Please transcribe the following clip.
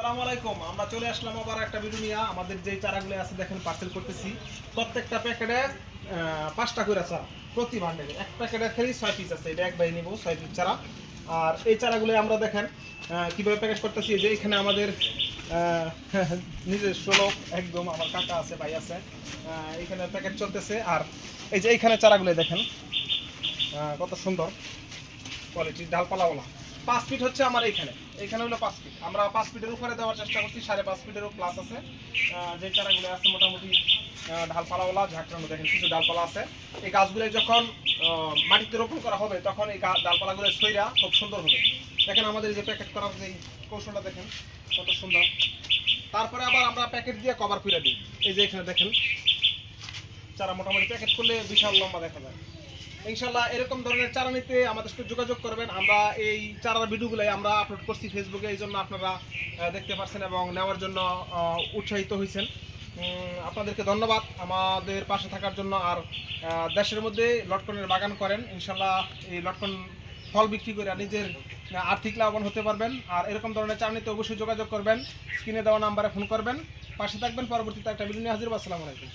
আসসালামু আলাইকুম। আমরা চলে আসলাম আবার একটা ভিডিও নিয়ে। আমাদের যে চারাগুলো আছে দেখেন পার্সেল করতেছি। প্রত্যেকটা প্যাকেটে 5টা করে চারা প্রতি বান্ডেলে। এক প্যাকেটে খালি 6 পিস আছে। এটা এক ভাই নিব 6 পিস চারা। আর এই চারাগুলো আমরা দেখেন কিভাবে প্যাকেট করতেছি। যে এখানে আমাদের নিজস্ব লোক একদম আমার কাকা আছে, ভাই আছে। এখানে প্যাকেট চলতেছে। আর এই যে এইখানে চারাগুলো দেখেন কত সুন্দর কোয়ালিটির ডালপালাওয়ালা। 5 ফিট হচ্ছে আমার এইখানে হলো 5 ফিট। আমরা 5 ফিটের উপরে দেওয়ার চেষ্টা করছি, 5.5 ফিটেরও প্লাস আছে। যে চারাগুলো আছে মোটামুটি ডালপালাওয়ালা ঝাঁকড়ানো, দেখেন কিছু ডালপালা আছে। এই গাছগুলো যখন মাটিতে রোপণ করা হবে তখন এই ডালপালাগুলো ছইরা খুব সুন্দর হবে। দেখেন আমাদের যে প্যাকেট করার যে কৌশলটা দেখেন কত সুন্দর। তারপরে আবার আমরা প্যাকেট দিয়ে কভার করে দিই। এই যে এখানে দেখেন চারা মোটামুটি প্যাকেট করলে বিশাল লম্বা দেখা যায়। ইনশাল্লাহ এরকম ধরনের চারা নিতে আমাদের সাথে যোগাযোগ করবেন। আমরা এই চারার ভিডিওগুলোই আমরা আপলোড করছি ফেসবুকে, এই জন্য আপনারা দেখতে পাচ্ছেন এবং নেওয়ার জন্য উৎসাহিত হয়েছেন। আপনাদেরকে ধন্যবাদ আমাদের পাশে থাকার জন্য। আর দেশের মধ্যে লটকনের বাগান করেন, ইনশাল্লাহ এই লটকন ফল বিক্রি করে নিজের আর্থিক লাভবান হতে পারবেন। আর এরকম ধরনের চারা নিতে অবশ্যই যোগাযোগ করবেন, স্ক্রিনে দেওয়া নাম্বারে ফোন করবেন। পাশে থাকবেন। পরবর্তীতে একটা ভিডিও নিয়ে হাজির হবো। আসসালামু আলাইকুম।